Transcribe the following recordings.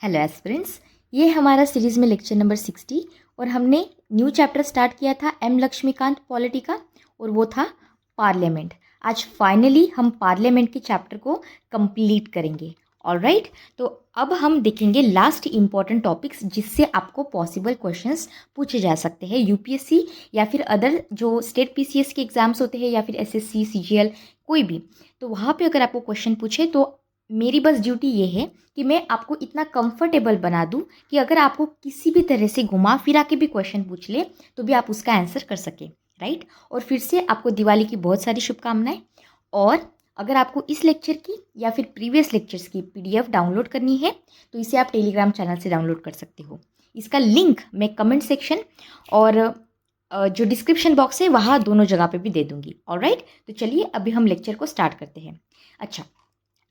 Hello aspirants, ये हमारा series में लेक्चर नंबर 60 और हमने न्यू चैप्टर स्टार्ट किया था एम लक्ष्मीकांत पॉलिटी का और वो था पार्लियामेंट। आज फाइनली हम पार्लियामेंट के चैप्टर को कंप्लीट करेंगे। ऑलराइट, तो अब हम देखेंगे लास्ट इंपॉर्टेंट टॉपिक्स जिससे आपको पॉसिबल क्वेश्चंस पूछे जा सकते हैं यूपीएससी या फिर अदर जो स्टेट पीसीएस के एग्जाम्स होते हैं या फिर एसएससी सीजीएल कोई भी। तो वहाँ पे अगर आपको क्वेश्चन पूछे तो मेरी बस ड्यूटी ये है कि मैं आपको इतना कंफर्टेबल बना दूं कि अगर आपको किसी भी तरह से घुमा फिरा के भी क्वेश्चन पूछ ले तो भी आप उसका आंसर कर सकें। राइट, और फिर से आपको दिवाली की बहुत सारी शुभकामनाएं। और अगर आपको इस लेक्चर की या फिर प्रीवियस लेक्चर्स की पीडीएफ डाउनलोड करनी है तो इसे आप टेलीग्राम चैनल से डाउनलोड कर सकते हो। इसका लिंक मैं कमेंट सेक्शन और जो डिस्क्रिप्शन बॉक्स है वहाँ दोनों जगह पे भी दे दूंगी। ऑलराइट, तो चलिए अभी हम लेक्चर को स्टार्ट करते हैं। अच्छा,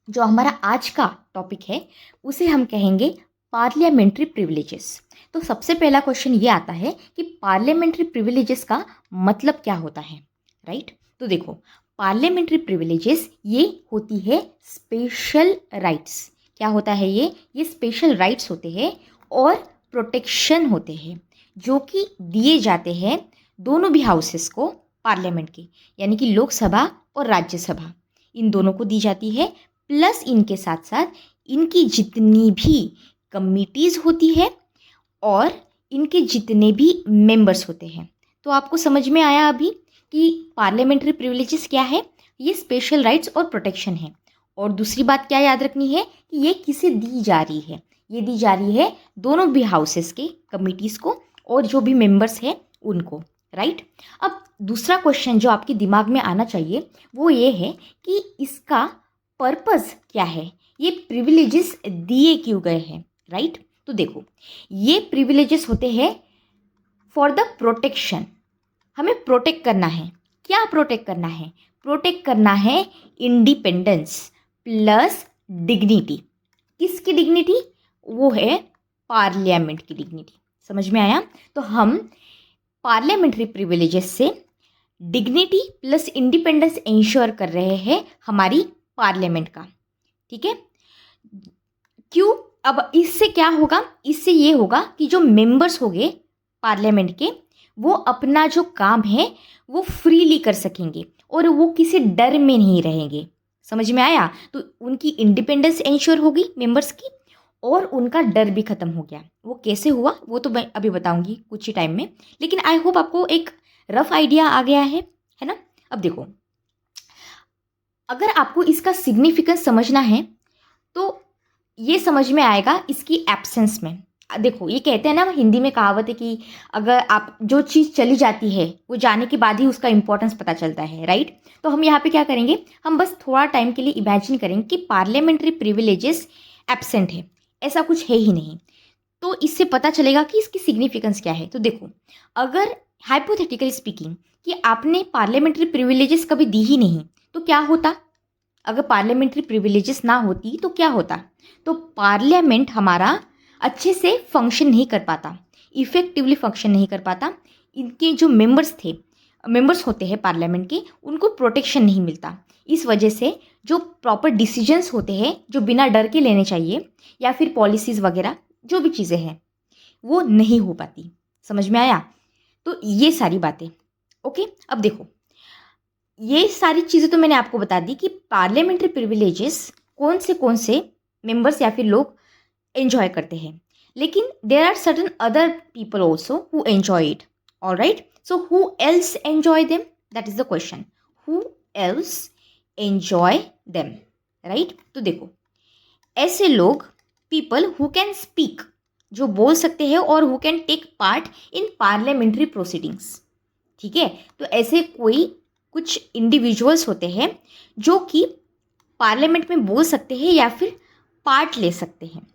जो हमारा आज का टॉपिक है उसे हम कहेंगे पार्लियामेंट्री प्रिविलेजेस। तो सबसे पहला क्वेश्चन ये आता है कि पार्लियामेंट्री प्रिविलेजेस का मतलब क्या होता है। राइट, तो देखो, पार्लियामेंट्री प्रिविलेजेस ये होती है स्पेशल राइट्स। क्या होता है ये स्पेशल राइट्स होते हैं और प्रोटेक्शन होते हैं जो कि दिए जाते हैं दोनों भी हाउसेस को पार्लियामेंट के, यानी कि लोकसभा और राज्यसभा, इन दोनों को दी जाती है। प्लस इनके साथ साथ इनकी जितनी भी कमिटीज़ होती है और इनके जितने भी मेंबर्स होते हैं। तो आपको समझ में आया अभी कि पार्लियामेंट्री प्रिविलेजेस क्या है, ये स्पेशल राइट्स और प्रोटेक्शन है। और दूसरी बात क्या याद रखनी है कि ये किसे दी जा रही है, ये दी जा रही है दोनों भी हाउसेस के कमिटीज़ को और जो भी मेंबर्स हैं उनको। राइट, अब दूसरा क्वेश्चन जो आपके दिमाग में आना चाहिए वो ये है कि इसका पर्पस क्या है, ये प्रिविलेजेस दिए क्यों गए हैं। राइट, तो देखो, ये प्रिविलेजेस होते हैं फॉर द प्रोटेक्शन। हमें प्रोटेक्ट करना है। क्या प्रोटेक्ट करना है? प्रोटेक्ट करना है इंडिपेंडेंस प्लस डिग्निटी। किसकी डिग्निटी? वो है पार्लियामेंट की डिग्निटी। समझ में आया? तो हम पार्लियामेंट्री प्रिविलेजेस से डिग्निटी प्लस इंडिपेंडेंस इंश्योर कर रहे हैं हमारी पार्लियामेंट का। ठीक है, क्यों? अब इससे क्या होगा? इससे ये होगा कि जो मेंबर्स होंगे पार्लियामेंट के वो अपना जो काम है वो फ्रीली कर सकेंगे और वो किसी डर में नहीं रहेंगे। समझ में आया? तो उनकी इंडिपेंडेंस इंश्योर होगी मेंबर्स की और उनका डर भी खत्म हो गया। वो कैसे हुआ वो तो मैं अभी बताऊंगी कुछ ही टाइम में, लेकिन आई होप आपको एक रफ आइडिया आ गया है ना? अब देखो, अगर आपको इसका सिग्निफिकेंस समझना है तो ये समझ में आएगा इसकी एब्सेंस में। देखो, ये कहते हैं ना, हिंदी में कहावत है कि अगर आप जो चीज़ चली जाती है वो जाने के बाद ही उसका इंपॉर्टेंस पता चलता है। राइट, तो हम यहाँ पे क्या करेंगे, हम बस थोड़ा टाइम के लिए इमेजिन करेंगे कि पार्लियामेंट्री प्रिविलेजेस एब्सेंट है, ऐसा कुछ है ही नहीं। तो इससे पता चलेगा कि इसकी सिग्निफिकेंस क्या है। तो देखो, अगर हाइपोथेटिकली स्पीकिंग कि आपने पार्लियामेंट्री प्रिविलेजेस कभी दी ही नहीं तो क्या होता? अगर पार्लियामेंट्री प्रिविलेजेस ना होती तो क्या होता? तो पार्लियामेंट हमारा अच्छे से फंक्शन नहीं कर पाता, इफेक्टिवली फंक्शन नहीं कर पाता। इनके जो मेंबर्स होते हैं पार्लियामेंट के, उनको प्रोटेक्शन नहीं मिलता। इस वजह से जो प्रॉपर डिसीजंस होते हैं जो बिना डर के लेने चाहिए या फिर पॉलिसीज़ वगैरह जो भी चीज़ें हैं वो नहीं हो पाती। समझ में आया? तो ये सारी बातें। ओके, अब देखो, ये सारी चीज़ें तो मैंने आपको बता दी कि पार्लियामेंट्री प्रिविलेजेस कौन से मेंबर्स या फिर लोग एंजॉय करते हैं, लेकिन there are certain other people also who enjoy it. All right, so who else enjoy them, that is the question, who else enjoy them. Right, तो देखो, ऐसे लोग, पीपल हु कैन स्पीक, जो बोल सकते हैं और who can take part in parliamentary proceedings. ठीक है, तो ऐसे कोई कुछ इंडिविजुअल्स होते हैं जो कि पार्लियामेंट में बोल सकते हैं या फिर पार्ट ले सकते हैं,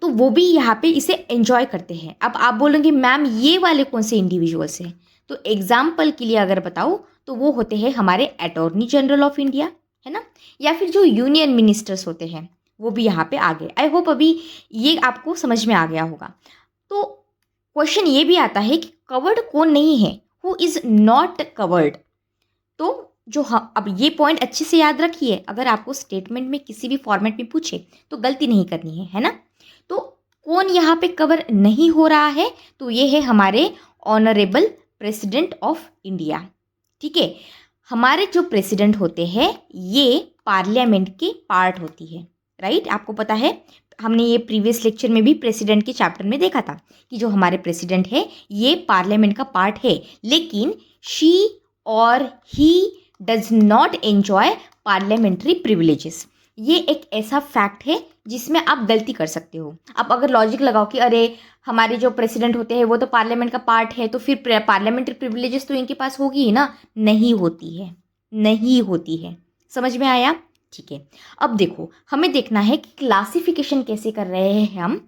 तो वो भी यहाँ पे इसे एंजॉय करते हैं। अब आप बोलेंगे मैम ये वाले कौन से इंडिविजुअल्स हैं? तो एग्जाम्पल के लिए अगर बताओ तो वो होते हैं हमारे अटॉर्नी जनरल ऑफ इंडिया, है ना, या फिर जो यूनियन मिनिस्टर्स होते हैं वो भी यहाँ पे आ गए। आई होप अभी ये आपको समझ में आ गया होगा। तो क्वेश्चन ये भी आता है कि कवर्ड कौन नहीं है, हु इज़ नॉट कवर्ड। तो जो अब ये पॉइंट अच्छे से याद रखिए, अगर आपको स्टेटमेंट में किसी भी फॉर्मेट में पूछे तो गलती नहीं करनी है ना। कौन यहाँ पे कवर नहीं हो रहा है, तो ये है हमारे ऑनरेबल प्रेसिडेंट ऑफ इंडिया। ठीक है, हमारे जो प्रेसिडेंट होते हैं ये पार्लियामेंट के पार्ट होती है, राइट। आपको पता है, हमने ये प्रीवियस लेक्चर में भी प्रेसिडेंट के चैप्टर में देखा था कि जो हमारे प्रेसिडेंट है ये पार्लियामेंट का पार्ट है, लेकिन शी और he does not enjoy parliamentary privileges. ये एक ऐसा फैक्ट है जिसमें आप गलती कर सकते हो। आप अगर लॉजिक लगाओ कि अरे हमारे जो प्रेसिडेंट होते हैं वो तो पार्लियामेंट का पार्ट है, तो फिर पार्लियामेंट्री प्रिविलेजेस तो इनके पास होगी ही ना, नहीं होती है, नहीं होती है। समझ में आया? ठीक है, अब देखो हमें देखना है कि क्लासिफिकेशन कैसे कर रहे हैं हम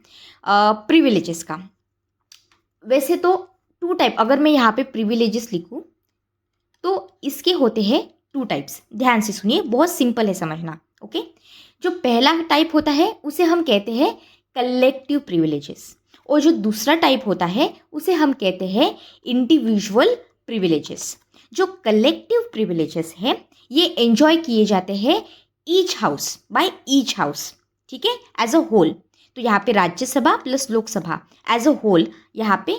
प्रिविलेजेस का। वैसे तो 2 टाइप, अगर मैं यहाँ पे प्रिविलेजेस लिखूँ तो इसके होते हैं 2 टाइप्स। ध्यान से सुनिए, बहुत सिंपल है समझना। ओके, जो पहला टाइप होता है उसे हम कहते हैं कलेक्टिव प्रिविलेजेस, और जो दूसरा टाइप होता है उसे हम कहते हैं इंडिविजुअल प्रिविलेजेस। जो कलेक्टिव प्रिविलेजेस हैं ये एंजॉय किए जाते हैं each house by each house, ठीक है, एज अ होल। तो यहाँ पे Rajya Sabha plus Lok Sabha as a whole यहाँ पे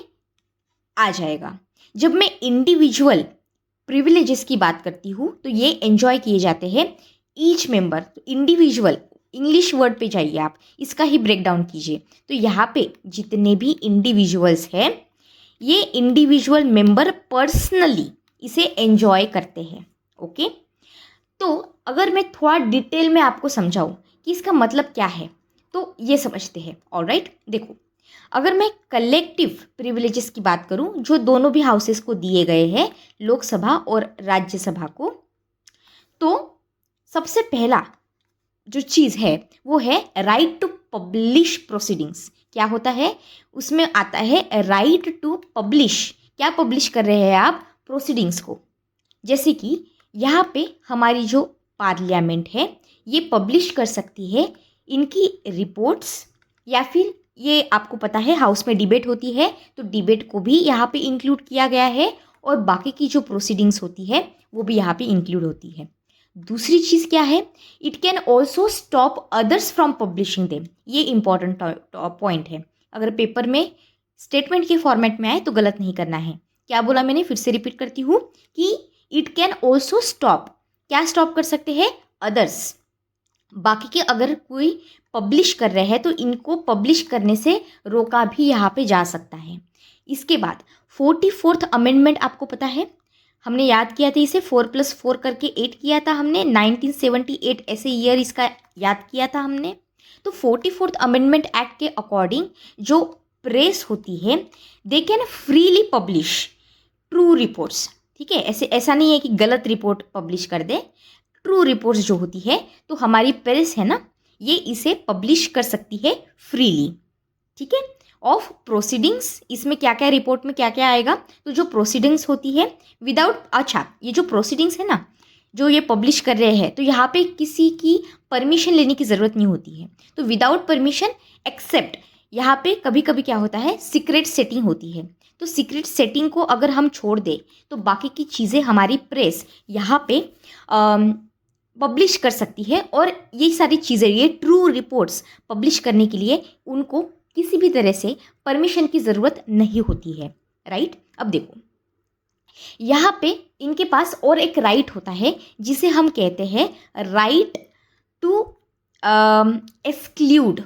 आ जाएगा। जब मैं इंडिविजुअल प्रिविलेजेस की बात करती हूँ तो ये एंजॉय किए जाते हैं ईच मेंबर। तो इंडिविजुअल, इंग्लिश वर्ड पे जाइए आप, इसका ही ब्रेक डाउन कीजिए। तो यहाँ पे जितने भी इंडिविजुअल्स हैं ये इंडिविजुअल मेंबर पर्सनली इसे एंजॉय करते हैं। ओके, तो अगर मैं थोड़ा डिटेल में आपको समझाऊं कि इसका मतलब क्या है तो ये समझते हैं। ऑलराइट, देखो अगर मैं कलेक्टिव प्रिविलेजेस की बात करूं जो दोनों भी हाउसेस को दिए गए हैं, लोकसभा और राज्यसभा को, तो सबसे पहला जो चीज़ है वो है राइट टू पब्लिश प्रोसीडिंग्स। क्या होता है उसमें आता है राइट टू पब्लिश। क्या पब्लिश कर रहे हैं आप? प्रोसीडिंग्स को। जैसे कि यहाँ पे हमारी जो पार्लियामेंट है ये पब्लिश कर सकती है इनकी रिपोर्ट्स, या फिर ये आपको पता है हाउस में डिबेट होती है तो डिबेट को भी यहाँ पे इंक्लूड किया गया है, और बाकी की जो प्रोसीडिंग्स होती है वो भी यहाँ पे इंक्लूड होती है। दूसरी चीज़ क्या है? It can also stop others from publishing them. ये इंपॉर्टेंट पॉइंट है, अगर पेपर में स्टेटमेंट के फॉर्मेट में आए तो गलत नहीं करना है। क्या बोला मैंने? फिर से रिपीट करती हूँ कि इट कैन ऑल्सो स्टॉप। क्या स्टॉप कर सकते हैं? अदर्स, बाकी के अगर कोई पब्लिश कर रहे हैं तो इनको पब्लिश करने से रोका भी यहाँ पे जा सकता है। इसके बाद 44th अमेंडमेंट आपको पता है, हमने याद किया था इसे 4+4 करके 8 किया था हमने, 1978 ऐसे ईयर इसका याद किया था हमने। तो 44th अमेंडमेंट एक्ट के अकॉर्डिंग जो प्रेस होती है they can freely publish true reports. ठीक है, ऐसा नहीं है कि गलत रिपोर्ट पब्लिश कर दे। ट्रू रिपोर्ट्स जो होती है तो हमारी प्रेस है ना ये इसे पब्लिश कर सकती है फ्रीली। ठीक है, ऑफ प्रोसीडिंग्स, इसमें क्या क्या रिपोर्ट में क्या क्या आएगा? तो जो प्रोसीडिंग्स होती है विदाउट, अच्छा ये जो प्रोसीडिंग्स है ना जो ये पब्लिश कर रहे हैं तो यहाँ पे किसी की परमिशन लेने की ज़रूरत नहीं होती है। तो विदाउट परमिशन, एक्सेप्ट यहाँ पे कभी कभी क्या होता है सीक्रेट सेटिंग होती है, तो सीक्रेट सेटिंग को अगर हम छोड़ दें तो बाकी की चीज़ें हमारी प्रेस यहाँ पे पब्लिश कर सकती है। और ये सारी चीज़ें, ये ट्रू रिपोर्ट्स पब्लिश करने के लिए उनको किसी भी तरह से परमिशन की ज़रूरत नहीं होती है। राइट, अब देखो यहाँ पे इनके पास और एक राइट होता है जिसे हम कहते हैं राइट टू एक्सक्लूड।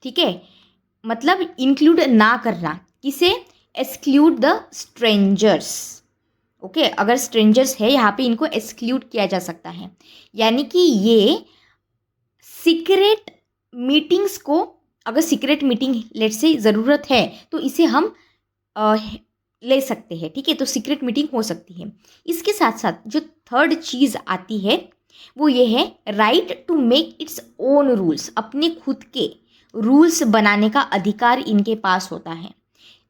ठीक है, मतलब इंक्लूड ना करना, किसे? Exclude the strangers. ओके, अगर स्ट्रेंजर्स है यहाँ पे इनको एक्सक्लूड किया जा सकता है, यानी कि ये सीक्रेट मीटिंग्स को, अगर सीक्रेट मीटिंग लेट से ज़रूरत है तो इसे हम ले सकते हैं। ठीक है, तो सीक्रेट मीटिंग हो सकती है। इसके साथ साथ जो थर्ड चीज़ आती है वो ये है right to make its own rules. अपने खुद के रूल्स बनाने का अधिकार इनके पास होता है।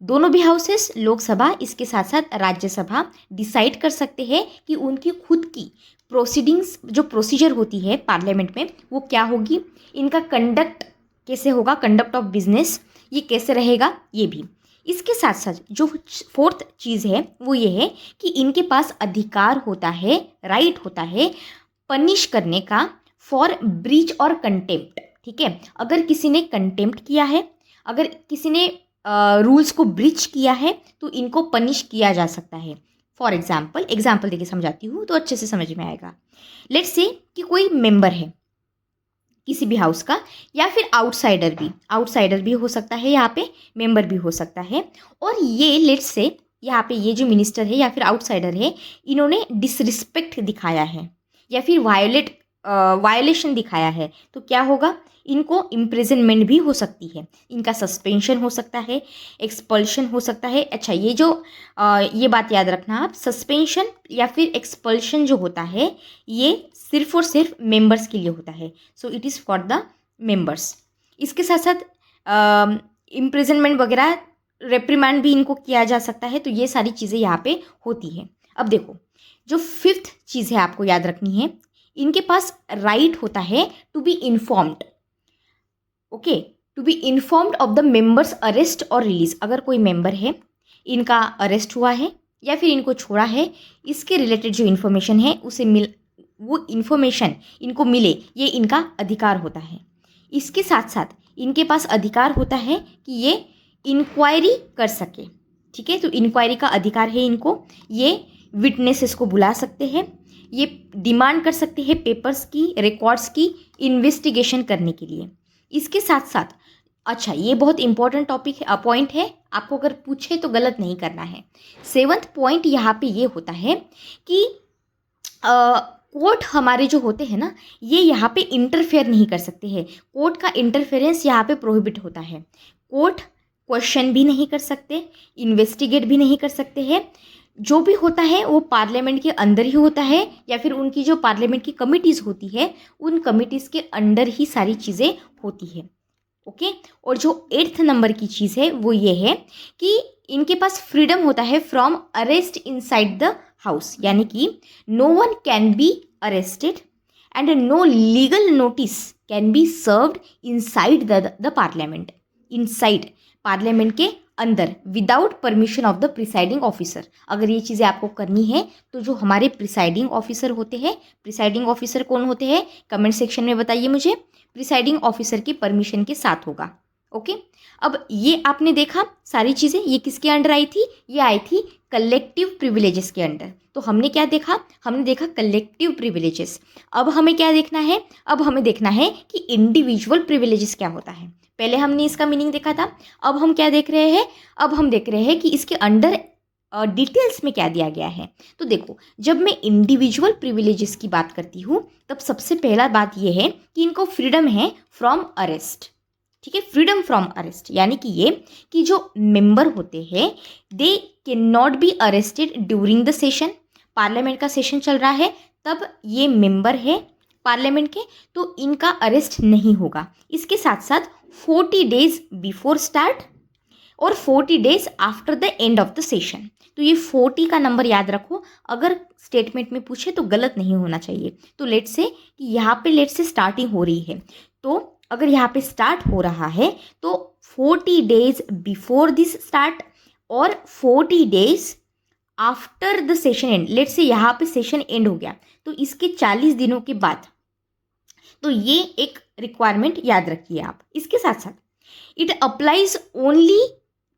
दोनों भी हाउसेस, लोकसभा इसके साथ साथ राज्यसभा, डिसाइड कर सकते हैं कि उनकी खुद की प्रोसीडिंग्स, जो प्रोसीजर होती है पार्लियामेंट में वो क्या होगी, इनका कंडक्ट कैसे होगा, कंडक्ट ऑफ बिजनेस ये कैसे रहेगा, ये भी। इसके साथ साथ जो 4th चीज़ है वो ये है कि इनके पास अधिकार होता है, राइट होता है पनिश करने का फॉर ब्रीच और कंटेम्प्ट। ठीक है, अगर किसी ने कंटेम्प्ट किया है, अगर किसी ने रूल्स को ब्रीच किया है तो इनको पनिश किया जा सकता है। फॉर एग्जाम्पल देके समझाती हूँ तो अच्छे से समझ में आएगा। लेट्स से कि कोई मेंबर है किसी भी हाउस का, या फिर आउटसाइडर भी हो सकता है, यहाँ पे मेंबर भी हो सकता है। और ये लेट्स से यहाँ पे ये जो मिनिस्टर है या फिर आउटसाइडर है, इन्होंने डिसरिस्पेक्ट दिखाया है या फिर वायोलेशन दिखाया है, तो क्या होगा, इनको इम्प्रिजनमेंट भी हो सकती है, इनका सस्पेंशन हो सकता है, एक्सपल्शन हो सकता है। अच्छा, ये बात याद रखना आप, सस्पेंशन या फिर एक्सपल्शन जो होता है ये सिर्फ और सिर्फ मेंबर्स के लिए होता है। So it is for the members. इसके साथ साथ इम्प्रिजनमेंट वगैरह, रेप्रिमांड भी इनको किया जा सकता है। तो ये सारी चीज़ें यहाँ पे होती हैं। अब देखो, जो 5th चीज़ है आपको याद रखनी है, इनके पास राइट होता है to be informed. Okay, to be informed of the members arrest और रिलीज। अगर कोई मेंबर है, इनका अरेस्ट हुआ है या फिर इनको छोड़ा है, इसके रिलेटेड जो इन्फॉर्मेशन है वो इन्फॉर्मेशन इनको मिले, ये इनका अधिकार होता है। इसके साथ साथ इनके पास अधिकार होता है कि ये इंक्वायरी कर सके। ठीक है, तो इंक्वायरी का अधिकार है इनको। ये विटनेसेस को बुला सकते हैं, ये डिमांड कर सकते हैं पेपर्स की, रिकॉर्ड्स की इन्वेस्टिगेशन करने के लिए। इसके साथ साथ, अच्छा ये बहुत इंपॉर्टेंट पॉइंट है, आपको अगर पूछे तो गलत नहीं करना है। 7th पॉइंट यहाँ पे ये होता है कि कोर्ट हमारे जो होते हैं ना, ये यहाँ पे इंटरफेयर नहीं कर सकते हैं। कोर्ट का इंटरफेरेंस यहाँ पे प्रोहिबिट होता है। कोर्ट क्वेश्चन भी नहीं कर सकते, इन्वेस्टिगेट भी नहीं कर सकते हैं। जो भी होता है वो पार्लियामेंट के अंदर ही होता है, या फिर उनकी जो पार्लियामेंट की कमिटीज़ होती है, उन कमिटीज़ के अंडर ही सारी चीज़ें होती है। ओके, और जो 8th नंबर की चीज़ है वो ये है कि इनके पास फ्रीडम होता है from arrest inside the house, यानी कि no one can be arrested and no legal notice can be served inside the parliament, inside parliament के अंदर, without permission of the presiding officer. अगर ये चीज़ें आपको करनी है तो जो हमारे प्रिसाइडिंग ऑफिसर होते हैं, प्रिसाइडिंग ऑफिसर कौन होते हैं, कमेंट सेक्शन में बताइए मुझे। प्रिसाइडिंग ऑफिसर की परमिशन के साथ होगा। ओके, अब ये आपने देखा सारी चीज़ें, ये किसके अंडर आई थी, ये आई थी कलेक्टिव प्रिविलेजेस के अंडर। तो हमने क्या देखा, हमने देखा कलेक्टिव प्रिविलेजेस। अब हमें क्या देखना है, अब हमें देखना है कि इंडिविजुअल प्रिविलेजेस क्या होता है। पहले हमने इसका मीनिंग देखा था, अब हम क्या देख रहे हैं, अब हम देख रहे हैं कि इसके अंडर डिटेल्स में क्या दिया गया है। तो देखो, जब मैं इंडिविजुअल प्रिविलेजेस की बात करती हूँ तब सबसे पहला बात यह है कि इनको फ्रीडम है फ्रॉम अरेस्ट। ठीक है, फ्रीडम फ्रॉम अरेस्ट, यानी कि ये कि जो मेंबर होते हैं they can not be arrested during the session. Parliament का सेशन चल रहा है, तब ये मेंबर है पार्लियामेंट के, तो इनका अरेस्ट नहीं होगा। इसके साथ साथ 40 डेज बिफोर स्टार्ट और 40 days after the end of the session. तो ये 40 का नंबर याद रखो, अगर स्टेटमेंट में पूछे तो गलत नहीं होना चाहिए। तो लेट्स से कि यहाँ पे लेट्स से स्टार्टिंग हो रही है, तो अगर यहाँ पे स्टार्ट हो रहा है तो 40 डेज बिफोर दिस स्टार्ट और 40 days after the session and. Let's say यहाँ पे सेशन एंड हो गया तो इसके 40 दिनों के बाद, तो ये एक रिक्वायरमेंट याद रखिए आप। इसके साथ साथ it applies only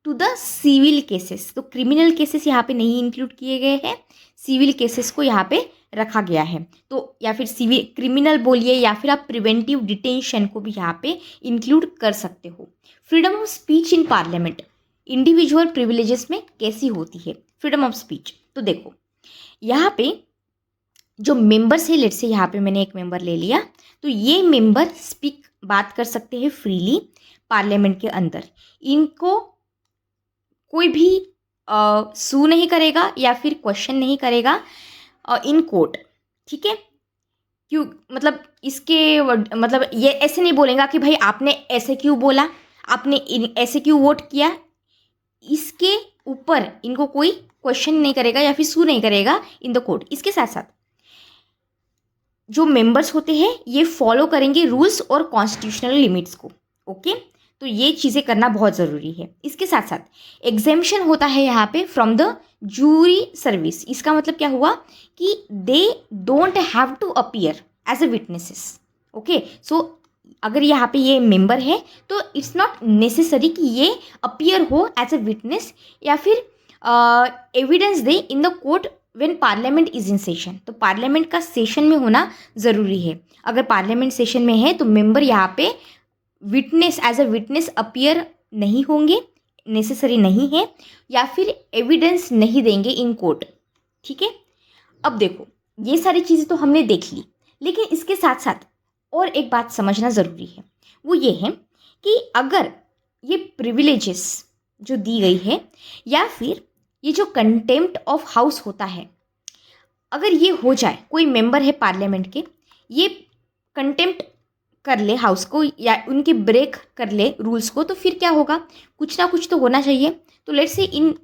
to the civil cases. तो क्रिमिनल केसेस यहाँ पे नहीं इंक्लूड किए गए हैं, सिविल केसेस को यहाँ पे रखा गया है। तो या फिर सिविल क्रिमिनल बोलिए या फिर आप प्रिवेंटिव डिटेंशन को भी यहाँ पे इंक्लूड कर सकते हो। Freedom of speech in parliament individual privileges में कैसी होती है फ्रीडम ऑफ स्पीच। तो देखो, यहाँ पे जो मेंबर्स है, लेट्स से यहाँ पे मैंने एक मेंबर ले लिया, तो ये मेंबर बात कर सकते हैं फ्रीली पार्लियामेंट के अंदर। इनको कोई भी सू नहीं करेगा या फिर क्वेश्चन नहीं करेगा इन कोर्ट। ठीक है, क्यों, मतलब इसके मतलब ये ऐसे नहीं बोलेगा कि भाई आपने ऐसे क्यों बोला, आपने ऐसे क्यों वोट किया। इसके ऊपर इनको कोई क्वेश्चन नहीं करेगा या फिर सू नहीं करेगा इन द कोर्ट। इसके साथ साथ जो मेंबर्स होते हैं ये फॉलो करेंगे रूल्स और कॉन्स्टिट्यूशनल लिमिट्स को। ओके, तो ये चीज़ें करना बहुत ज़रूरी है। इसके साथ साथ एग्जेम्पशन होता है यहाँ पे फ्रॉम द जूरी सर्विस। इसका मतलब क्या हुआ कि they don't have to appear as a witnesses. Okay, so अगर यहाँ पे ये मेंबर है तो इट्स नॉट नेसेसरी कि ये अपीयर हो एज अ विटनेस या फिर evidence they in the court when parliament is in session. तो पार्लियामेंट का सेशन में होना ज़रूरी है। अगर पार्लियामेंट सेशन में है तो मेंबर यहाँ पे witness as a witness appear नहीं होंगे, नेसेसरी नहीं है, या फिर एविडेंस नहीं देंगे इन कोर्ट। ठीक है, अब देखो ये सारी चीज़ें तो हमने देख ली, लेकिन इसके साथ साथ और एक बात समझना ज़रूरी है, वो ये है कि अगर ये प्रिविलेजेस जो दी गई है या फिर ये जो कंटेम्प्ट ऑफ हाउस होता है, अगर ये हो जाए, कोई मेंबर है पार्लियामेंट के, ये कंटेम्प्ट कर ले हाउस को या उनके ब्रेक कर ले रूल्स को, तो फिर क्या होगा, कुछ ना कुछ तो होना चाहिए। तो let's say in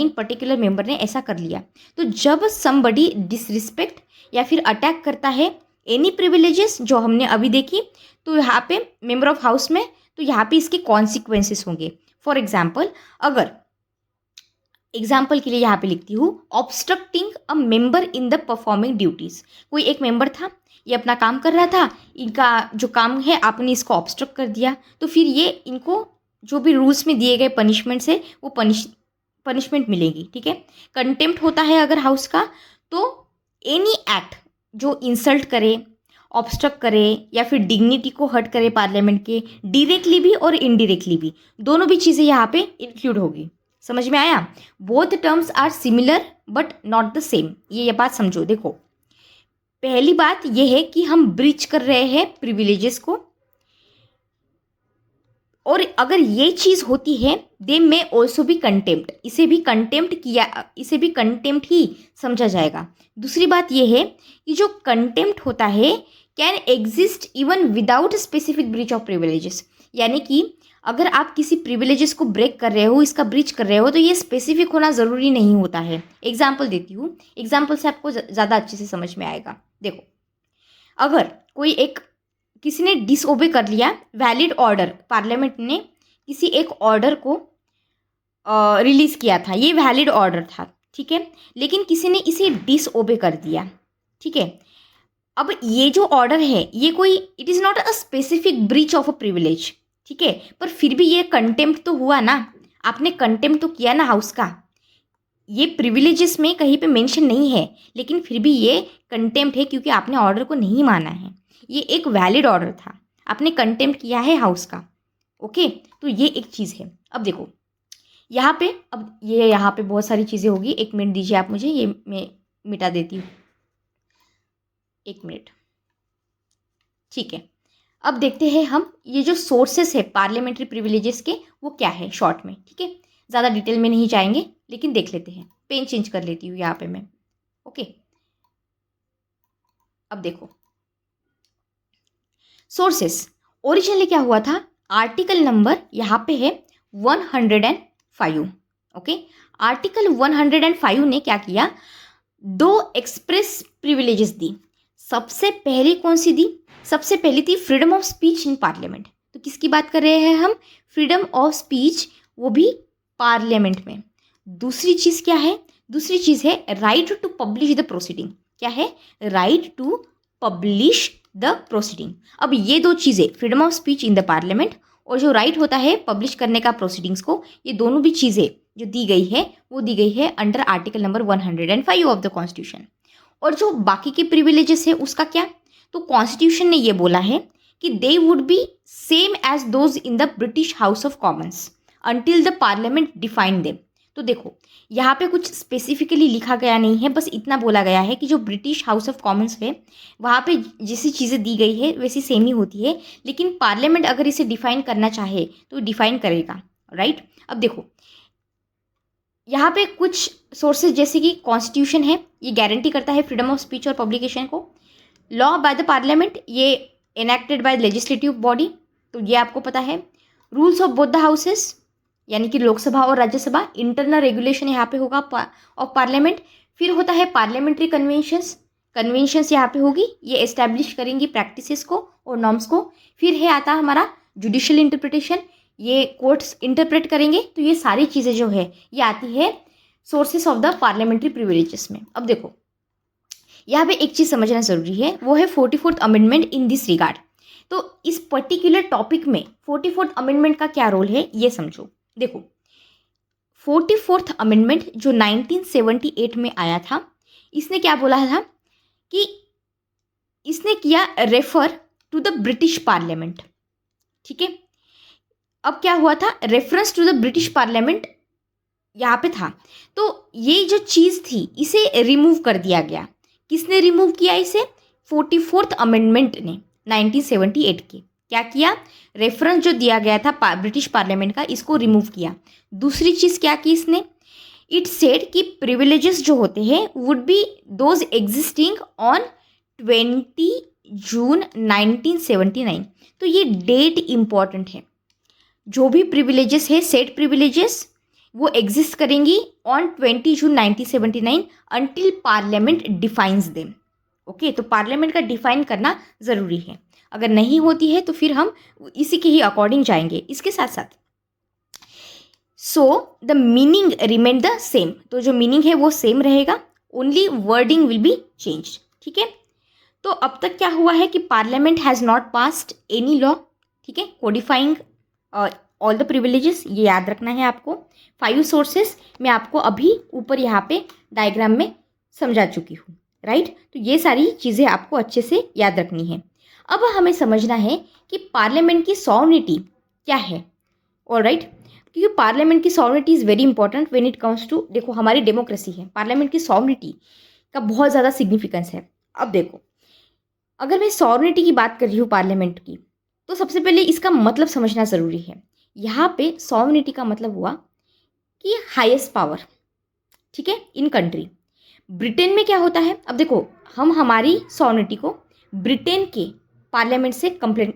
particular member ने ऐसा कर लिया, तो जब समबडी डिसरिस्पेक्ट या फिर अटैक करता है एनी प्रिविलेजेस जो हमने अभी देखी, तो यहाँ पे मेंबर ऑफ हाउस में, तो यहाँ पे इसके कॉन्सिक्वेंसेस होंगे। फॉर एग्जाम्पल, अगर एग्जाम्पल के लिए यहाँ पे लिखती हूँ, obstructing a member in the performing duties. कोई एक मेंबर था, ये अपना काम कर रहा था, इनका जो काम है आपने इसको ऑब्स्ट्रक्ट कर दिया, तो फिर ये इनको जो भी रूल्स में दिए गए पनिशमेंट्स है वो पनिशमेंट मिलेगी। ठीक है, कंटेम्प्ट होता है अगर हाउस का, तो एनी एक्ट जो इंसल्ट करे, ऑब्स्ट्रक्ट करे या फिर डिग्निटी को हर्ट करे पार्लियामेंट के, डायरेक्टली भी और इनडायरेक्टली भी, दोनों भी चीज़ें यहाँ पे इंक्लूड होगी। समझ में आया? Both terms are similar but not the same. ये बात समझो। देखो, पहली बात ये है कि हम ब्रीच कर रहे हैं प्रिविलेजेस को, और अगर ये चीज़ होती है दे में ऑल्सो भी कंटेम्प्ट, इसे भी कंटेम्प्ट ही समझा जाएगा। दूसरी बात ये है कि जो कंटेम्प्ट होता है can exist even without specific breach of privileges, यानी कि अगर आप किसी प्रिविलेजेस को ब्रेक कर रहे हो, इसका ब्रीच कर रहे हो, तो ये स्पेसिफिक होना ज़रूरी नहीं होता है। एग्जाम्पल देती हूँ, एग्जाम्पल से आपको ज़्यादा अच्छे से समझ में आएगा। देखो, अगर किसी ने डिसओबे कर लिया वैलिड ऑर्डर, पार्लियामेंट ने किसी एक ऑर्डर को रिलीज़ किया था, ये वैलिड ऑर्डर था, ठीक है, लेकिन किसी ने इसे डिसओबे कर दिया। ठीक है, अब ये जो ऑर्डर है ये कोई, it is not a specific breach of a privilege, ठीक है, पर फिर भी ये कंटेम्प्ट तो हुआ ना, आपने कंटेम्प्ट तो किया ना हाउस का। ये प्रिविलेजेस में कहीं पे मेंशन नहीं है, लेकिन फिर भी ये कंटेम्प्ट है क्योंकि आपने ऑर्डर को नहीं माना है। ये एक वैलिड ऑर्डर था, आपने कंटेम्प्ट किया है हाउस का। ओके, तो ये एक चीज़ है। अब देखो यहाँ पे बहुत सारी चीज़ें होगी। 1 मिनट दीजिए आप मुझे, ये मैं मिटा देती हूँ, 1 मिनट। ठीक है, अब देखते हैं हम ये जो सोर्सेस है पार्लियामेंट्री प्रिविलेजेस के, वो क्या है शॉर्ट में। ठीक है, ज़्यादा डिटेल में नहीं जाएंगे, लेकिन देख लेते हैं। पेन चेंज कर लेती हूँ यहाँ पे मैं। ओके, अब देखो सोर्सेस, ओरिजिनली क्या हुआ था, आर्टिकल नंबर यहाँ पे है 105। ओके, आर्टिकल 105 ने क्या किया, 2 एक्सप्रेस प्रिविलेजेस दी। सबसे पहले कौन सी दी, सबसे पहली थी freedom of speech in parliament. तो किसकी बात कर रहे हैं हम, फ्रीडम ऑफ स्पीच, वो भी पार्लियामेंट में। दूसरी चीज़ क्या है, दूसरी चीज़ है right to publish the proceeding. क्या है, right to publish the proceeding. अब ये 2 चीज़ें, freedom of speech in the parliament और जो राइट होता है पब्लिश करने का प्रोसीडिंग्स को, ये दोनों भी चीज़ें जो दी गई है वो दी गई है under article number 105 of the constitution. और जो बाकी के प्रिविलेजेस है उसका क्या, तो कॉन्स्टिट्यूशन ने ये बोला है कि they would be same as those in the British House of Commons until the parliament define them. तो देखो यहाँ पे कुछ स्पेसिफिकली लिखा गया नहीं है, बस इतना बोला गया है कि जो ब्रिटिश हाउस ऑफ कॉमन्स है वहाँ पे जैसी चीज़ें दी गई है वैसी सेम ही होती है, लेकिन पार्लियामेंट अगर इसे डिफाइन करना चाहे तो डिफाइन करेगा। राइट, अब देखो यहाँ पे कुछ सोर्सेज जैसे कि कॉन्स्टिट्यूशन है, ये गारंटी करता है फ्रीडम ऑफ स्पीच और पब्लिकेशन को। लॉ बाय द पार्लियामेंट, ये एनेक्टेड बाय लेजिस्लेटिव बॉडी, तो ये आपको पता है। Rules of both the houses, यानी कि लोकसभा और राज्यसभा, इंटरनल रेगुलेशन यहाँ पे होगा ऑफ पार्लियामेंट। फिर होता है पार्लियामेंट्री कन्वेंशंस यहाँ पे होगी, ये एस्टैब्लिश करेंगी प्रैक्टिसेस को और नॉर्म्स को। फिर है आता हमारा जुडिशियल इंटरप्रिटेशन, ये कोर्ट्स इंटरप्रेट करेंगे। तो ये सारी चीज़ें जो है ये आती है sources of the parliamentary privileges में। अब देखो यहाँ पे एक चीज़ समझना ज़रूरी है, वो है 44th amendment in this regard. तो इस पर्टिकुलर टॉपिक में 44th अमेंडमेंट का क्या रोल है ये समझो। देखो 44th अमेंडमेंट जो 1978 में आया था, इसने क्या बोला था कि इसने किया refer to the British parliament. ठीक है, अब क्या हुआ था, reference to the British parliament यहाँ पे था, तो ये जो चीज़ थी इसे रिमूव कर दिया गया। किसने रिमूव किया इसे? 44th अमेंडमेंट ने 1978 के क्या किया, रेफरेंस जो दिया गया था ब्रिटिश पार्लियामेंट का, इसको रिमूव किया। दूसरी चीज़ क्या की इसने, इट सेड कि प्रिविलेजेस जो होते हैं would be those existing on 20 जून 1979। तो ये डेट इम्पॉर्टेंट है। जो भी प्रिविलेजेस है, सेट प्रिविलेजेस, वो एग्जिस्ट करेंगी on 20 June 1979 until parliament defines them. Okay, तो पार्लियामेंट का डिफाइन करना ज़रूरी है। अगर नहीं होती है तो फिर हम इसी के ही अकॉर्डिंग जाएंगे। इसके साथ साथ so the meaning remain the same, तो जो मीनिंग है वो सेम रहेगा, only wording will be change. ठीक है, तो अब तक क्या हुआ है कि parliament has not passed any law, ठीक है, कोडिफाइंग ऑल द प्रिविलेजेस, ये याद रखना है आपको। 5 सोर्सेस मैं आपको अभी ऊपर यहाँ पे डायग्राम में समझा चुकी हूँ, राइट। तो ये सारी चीज़ें आपको अच्छे से याद रखनी है। अब हमें समझना है कि पार्लियामेंट की सॉवरेनिटी क्या है, ऑलराइट, क्योंकि पार्लियामेंट की sovereignty is very important when it comes to, देखो हमारी डेमोक्रेसी है, पार्लियामेंट की सॉवरेनिटी का बहुत ज़्यादा सिग्निफिकेंस है। अब देखो, अगर मैं सॉवरेनिटी की बात कर रही हूँ पार्लियामेंट की, तो सबसे पहले इसका मतलब समझना ज़रूरी है। यहाँ पे सॉवरेनिटी का मतलब हुआ कि हाईएस्ट पावर, ठीक है, इन कंट्री। ब्रिटेन में क्या होता है, अब देखो हम हमारी सॉवरेनिटी को ब्रिटेन के पार्लियामेंट से कंप्लेंट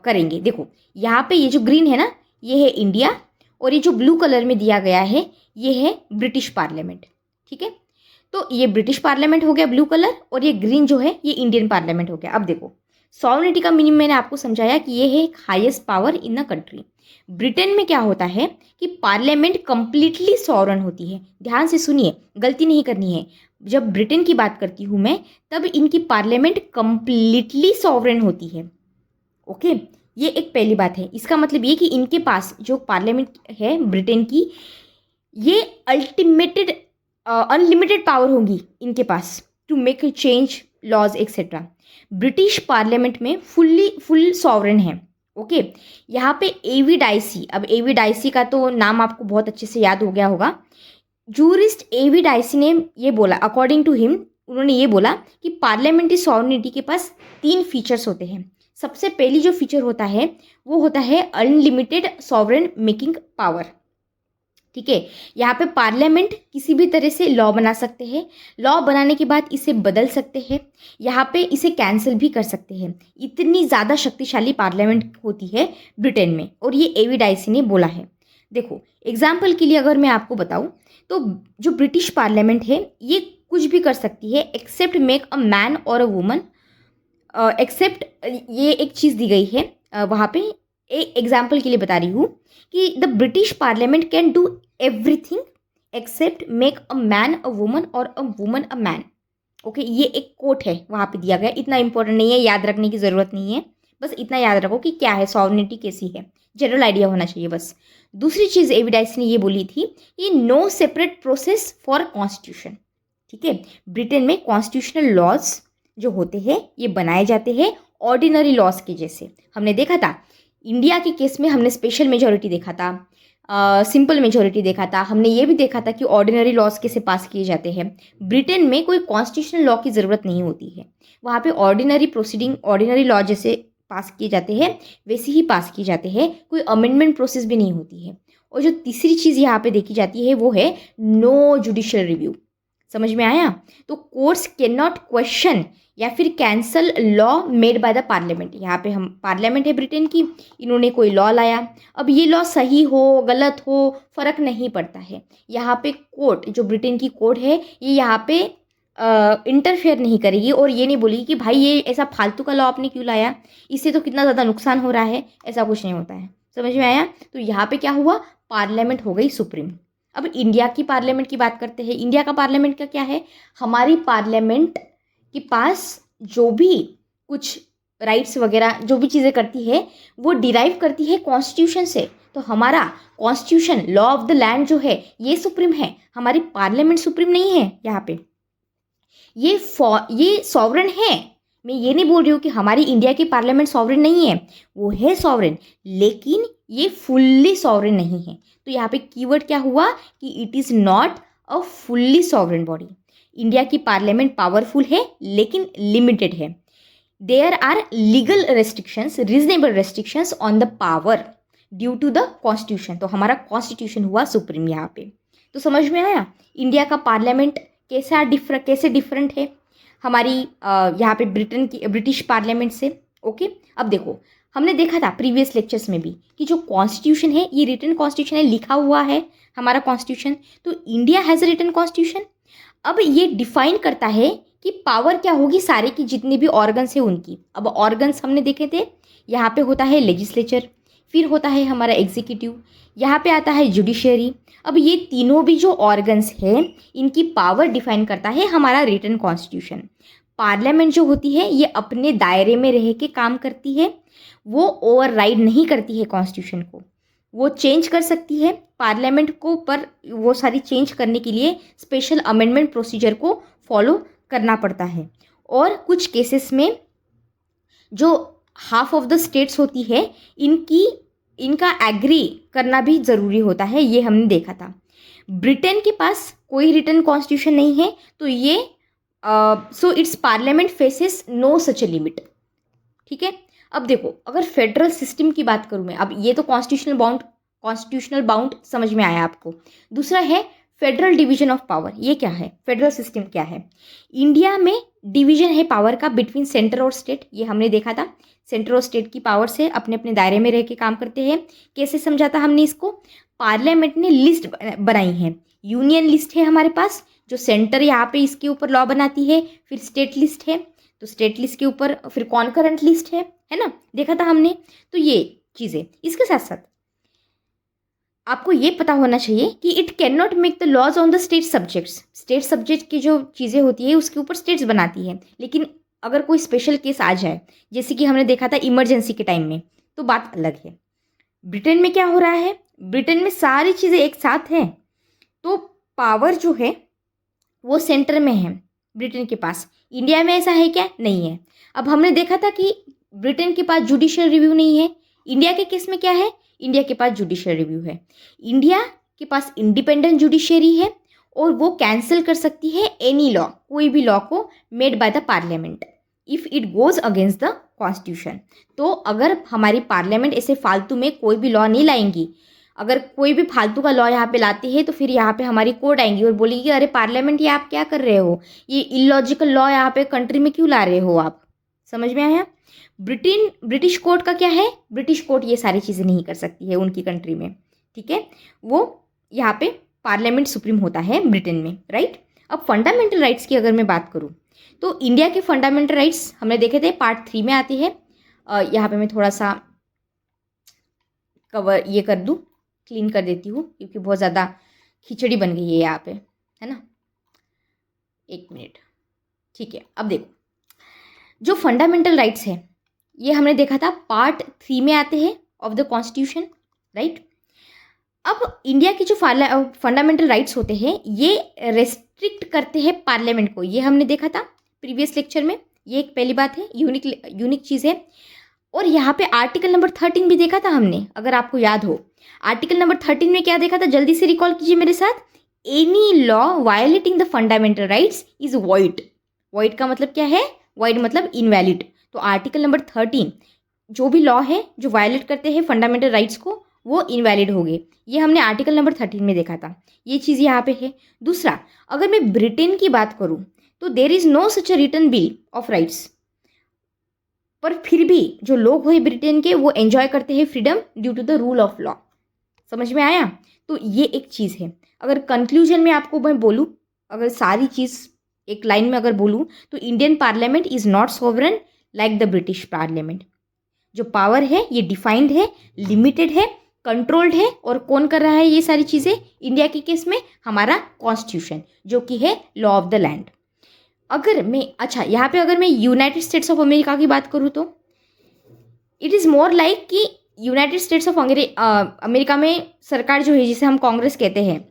करेंगे। देखो यहाँ पे ये जो ग्रीन है ना, ये है इंडिया, और ये जो ब्लू कलर में दिया गया है ये है ब्रिटिश पार्लियामेंट। ठीक है, तो ये ब्रिटिश पार्लियामेंट हो गया ब्लू कलर, और ये ग्रीन जो है ये इंडियन पार्लियामेंट हो गया। अब देखो सॉवरेनिटी का मीनिंग मैंने आपको समझाया कि ये है highest power in a country. Britain में क्या होता है कि पार्लियामेंट कंप्लीटली सॉवरन होती है। ध्यान से सुनिए, गलती नहीं करनी है। जब ब्रिटेन की बात करती हूँ मैं, तब इनकी पार्लियामेंट कंप्लीटली सॉवरन होती है। ओके, ये एक पहली बात है। इसका मतलब ये कि इनके पास जो पार्लियामेंट है ब्रिटेन की, ये अल्टीमेटेड अनलिमिटेड पावर होगी इनके पास to make change laws etcetera. British parliament में फुल सॉवरन है। ओके, यहाँ पे एवी डाइसी, अब एवी डाइसी का तो नाम आपको बहुत अच्छे से याद हो गया होगा। जूरिस्ट एवी डाइसी ने ये बोला, अकॉर्डिंग टू हिम, उन्होंने ये बोला कि पार्लियामेंट्री सॉवरेनिटी के पास 3 फीचर्स होते हैं। सबसे पहली जो फीचर होता है वो होता है अनलिमिटेड सॉवरेन मेकिंग पावर। ठीक है, यहाँ पे पार्लियामेंट किसी भी तरह से लॉ बना सकते हैं, लॉ बनाने के बाद इसे बदल सकते हैं, यहाँ पे इसे कैंसिल भी कर सकते हैं। इतनी ज़्यादा शक्तिशाली पार्लियामेंट होती है ब्रिटेन में, और ये एवी डाइसी ने बोला है। देखो एग्जाम्पल के लिए अगर मैं आपको बताऊँ तो जो ब्रिटिश पार्लियामेंट है ये कुछ भी कर सकती है एक्सेप्ट मेक अ मैन और अ वुमन, एक्सेप्ट ये एक चीज़ दी गई है वहाँ पे। एक एग्जाम्पल के लिए बता रही हूँ कि the British parliament can do everything except make a man a woman और a woman a man. Okay, ये एक कोट है वहाँ पे दिया गया, इतना इंपॉर्टेंट नहीं है, याद रखने की ज़रूरत नहीं है, बस इतना याद रखो कि क्या है सॉवरेनिटी कैसी है, जनरल आइडिया होना चाहिए बस। दूसरी चीज़ एवी डाइसी ने ये बोली थी कि no separate process for constitution. ठीक है, ब्रिटेन में कॉन्स्टिट्यूशनल लॉज जो होते हैं ये बनाए जाते हैं ऑर्डिनरी लॉज के जैसे। हमने देखा था इंडिया के केस में, हमने स्पेशल मेजॉरिटी देखा था, सिंपल मेजॉरिटी देखा था, हमने ये भी देखा था कि ऑर्डिनरी लॉज कैसे पास किए जाते हैं। ब्रिटेन में कोई कॉन्स्टिट्यूशनल लॉ की ज़रूरत नहीं होती है, वहाँ पे ऑर्डिनरी प्रोसीडिंग, ऑर्डिनरी लॉ जैसे पास किए जाते हैं वैसे ही पास किए जाते हैं, कोई अमेंडमेंट प्रोसेस भी नहीं होती है। और जो तीसरी चीज़ यहाँ पे देखी जाती है वो है नो जुडिशियल रिव्यू। समझ में आया? तो कोर्ट्स कैन नॉट क्वेश्चन या फिर cancel law made by the parliament. यहाँ पे हम पार्लियामेंट है ब्रिटेन की, इन्होंने कोई लॉ लाया, अब ये लॉ सही हो गलत हो फ़र्क नहीं पड़ता है। यहाँ पे कोर्ट, जो ब्रिटेन की कोर्ट है, ये यहाँ पे इंटरफेयर नहीं करेगी और ये नहीं बोलेगी कि भाई ये ऐसा फालतू का लॉ आपने क्यों लाया, इससे तो कितना ज़्यादा नुकसान हो रहा है। ऐसा कुछ नहीं होता है। समझ में आया? तो यहाँ पे क्या हुआ, पार्लियामेंट हो गई सुप्रीम। अब इंडिया की पार्लियामेंट की बात करते हैं। इंडिया का पार्लियामेंट का क्या है, हमारी पार्लियामेंट के पास जो भी कुछ राइट्स वगैरह जो भी चीज़ें करती है वो डिराइव करती है कॉन्स्टिट्यूशन से। तो हमारा constitution, law of the land जो है ये सुप्रीम है, हमारी पार्लियामेंट सुप्रीम नहीं है यहाँ पे। ये सॉवरेन है। मैं ये नहीं बोल रही हूँ कि हमारी इंडिया की पार्लियामेंट सॉवरेन नहीं है, वो है सॉवरेन, लेकिन ये फुल्ली सॉवरेन नहीं है। तो यहाँ पे कीवर्ड क्या हुआ कि it is not a fully sovereign body. India की पार्लियामेंट पावरफुल है लेकिन लिमिटेड है। There are legal restrictions, reasonable restrictions on the power due to the constitution. तो हमारा कॉन्स्टिट्यूशन हुआ सुप्रीम यहाँ पे। तो समझ में आया इंडिया का पार्लियामेंट कैसे डिफरेंट है हमारी यहाँ पे ब्रिटिश पार्लियामेंट से। ओके, अब देखो हमने देखा था प्रीवियस लेक्चर्स में भी कि जो कॉन्स्टिट्यूशन है ये रिटन कॉन्स्टिट्यूशन है, लिखा हुआ है हमारा कॉन्स्टिट्यूशन। तो इंडिया हैज़ रिटन कॉन्स्टिट्यूशन। अब ये डिफाइन करता है कि पावर क्या होगी सारे की जितने भी ऑर्गन्स है उनकी। अब ऑर्गन्स हमने देखे थे, यहाँ पे होता है लेजिस्लेचर, फिर होता है हमारा एग्जीक्यूटिव, यहाँ पे आता है जुडिशरी। अब ये तीनों भी जो ऑर्गन्स है इनकी पावर डिफाइन करता है हमारा रिटन कॉन्स्टिट्यूशन। पार्लियामेंट जो होती है ये अपने दायरे में रह के काम करती है, वो ओवरराइड नहीं करती है कॉन्स्टिट्यूशन को, वो चेंज कर सकती है पार्लियामेंट को, पर वो सारी चेंज करने के लिए स्पेशल अमेंडमेंट प्रोसीजर को फॉलो करना पड़ता है। और कुछ केसेस में जो हाफ ऑफ द स्टेट्स होती है इनका एग्री करना भी ज़रूरी होता है, ये हमने देखा था। ब्रिटेन के पास कोई रिटन कॉन्स्टिट्यूशन नहीं है, तो ये so it's parliament faces no such a limit. ठीक है, अब देखो अगर फेडरल सिस्टम की बात करूँ मैं, अब ये तो कॉन्स्टिट्यूशनल बाउंड समझ में आया आपको। दूसरा है फेडरल डिवीजन ऑफ पावर। ये क्या है, फेडरल सिस्टम क्या है? इंडिया में डिवीजन है पावर का बिटवीन सेंटर और स्टेट, ये हमने देखा था। सेंटर और स्टेट की पावर से अपने अपने दायरे में रह के काम करते हैं। कैसे समझा था हमने इसको? पार्लियामेंट ने लिस्ट बनाई है, यूनियन लिस्ट है हमारे पास, जो सेंटर यहाँ पे इसके ऊपर लॉ बनाती है, फिर स्टेट लिस्ट है, तो स्टेट लिस्ट के ऊपर फिर कॉन्करेंट लिस्ट है ना, देखा था हमने। तो ये चीज़ें, इसके साथ साथ आपको ये पता होना चाहिए कि it can not make the laws on the state subjects. State subject की जो चीज़ें होती है उसके ऊपर स्टेट्स बनाती है, लेकिन अगर कोई स्पेशल केस आ जाए, जैसे कि हमने देखा था इमरजेंसी के टाइम में, तो बात अलग है। ब्रिटेन में क्या हो रहा है, ब्रिटेन में सारी चीज़ें एक साथ हैं, तो पावर जो है वो सेंटर में है ब्रिटेन के पास। इंडिया में ऐसा है क्या? नहीं है। अब हमने देखा था कि ब्रिटेन के पास जुडिशियल रिव्यू नहीं है, इंडिया के केस में क्या है, इंडिया के पास जुडिशियल रिव्यू है। इंडिया के पास इंडिपेंडेंट जुडिशरी है और वो कैंसिल कर सकती है एनी लॉ, कोई भी लॉ को made by the parliament if it goes against the constitution. तो अगर हमारी पार्लियामेंट ऐसे फालतू में कोई भी लॉ नहीं लाएंगी, अगर कोई भी फालतू का लॉ यहाँ पे लाती है तो फिर यहाँ पे हमारी कोर्ट आएंगी और बोलेगी कि अरे पार्लियामेंट ये आप क्या कर रहे हो, ये इलॉजिकल लॉ यहाँ पे कंट्री में क्यों ला रहे हो आप। समझ में आया? ब्रिटिश कोर्ट का क्या है, ब्रिटिश कोर्ट ये सारी चीज़ें नहीं कर सकती है उनकी कंट्री में। ठीक है, वो यहाँ पे पार्लियामेंट सुप्रीम होता है ब्रिटेन में, राइट। अब फंडामेंटल राइट्स की अगर मैं बात करूँ तो इंडिया के फंडामेंटल राइट्स हमने देखे थे, पार्ट 3 में आती है। यहाँ पे मैं थोड़ा सा कवर ये कर दूँ, क्लीन कर देती हूँ क्योंकि बहुत ज़्यादा खिचड़ी बन गई है यहाँ पे, है ना। 1 मिनट, ठीक है। अब देखो जो फंडामेंटल राइट्स है ये हमने देखा था पार्ट 3 में आते हैं ऑफ द कॉन्स्टिट्यूशन, राइट। अब इंडिया के जो फंडामेंटल राइट्स होते हैं ये रेस्ट्रिक्ट करते हैं पार्लियामेंट को, ये हमने देखा था प्रीवियस लेक्चर में। ये एक पहली बात है, यूनिक चीज़ है। और यहाँ पे आर्टिकल नंबर 13 भी देखा था हमने, अगर आपको याद हो। आर्टिकल नंबर 13 में क्या देखा था, जल्दी से रिकॉल कीजिए मेरे साथ। Any law violating the fundamental rights is void. Void का मतलब क्या है, वॉइड मतलब इनवैलिड। तो आर्टिकल नंबर 13 जो भी लॉ है जो वायलेट करते हैं फंडामेंटल राइट्स को वो इनवैलिड हो गए, ये हमने आर्टिकल नंबर 13 में देखा था। ये चीज़ यहाँ पे है। दूसरा, अगर मैं ब्रिटेन की बात करूँ तो there is no such a written bill of rights, पर फिर भी जो लोग हुए ब्रिटेन के वो एंजॉय करते हैं freedom due to the rule of law. समझ में आया? तो ये एक चीज़ है। अगर कंक्लूजन में आपको मैं बोलूँ, अगर सारी चीज़ एक लाइन में अगर बोलूँ तो Indian parliament is not sovereign like the British parliament. जो पावर है ये डिफाइंड है, लिमिटेड है, कंट्रोल्ड है। और कौन कर रहा है ये सारी चीज़ें इंडिया के केस में? हमारा कॉन्स्टिट्यूशन, जो कि है लॉ ऑफ द लैंड। अगर मैं यहाँ पे अगर मैं यूनाइटेड स्टेट्स ऑफ अमेरिका की बात करूँ तो इट इज़ मोर लाइक कि यूनाइटेड स्टेट्स ऑफ अमेरिका में सरकार जो है, जिसे हम कांग्रेस कहते हैं,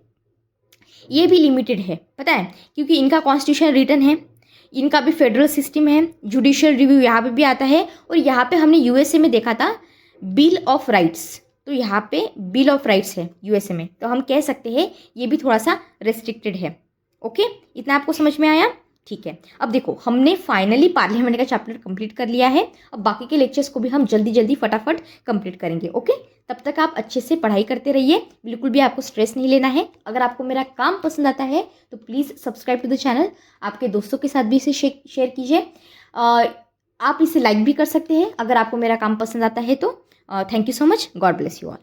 ये भी लिमिटेड है, पता है, क्योंकि इनका कॉन्स्टिट्यूशन रिटन है, इनका भी फेडरल सिस्टम है, जुडिशियल रिव्यू यहाँ पे भी आता है, और यहाँ पे हमने यूएसए में देखा था बिल ऑफ राइट्स, तो यहाँ पे बिल ऑफ राइट्स है यूएसए में, तो हम कह सकते हैं ये भी थोड़ा सा रेस्ट्रिक्टेड है। ओके, इतना आपको समझ में आया? ठीक है, अब देखो हमने फाइनली पार्लियामेंट का चैप्टर कंप्लीट कर लिया है। अब बाकी के लेक्चर्स को भी हम जल्दी जल्दी फटाफट कंप्लीट करेंगे। ओके, तब तक आप अच्छे से पढ़ाई करते रहिए, बिल्कुल भी आपको स्ट्रेस नहीं लेना है। अगर आपको मेरा काम पसंद आता है तो please subscribe to the channel, आपके दोस्तों के साथ भी इसे शेयर कीजिए। आप इसे लाइक भी कर सकते हैं अगर आपको मेरा काम पसंद आता है तो। Thank you so much, God bless you all.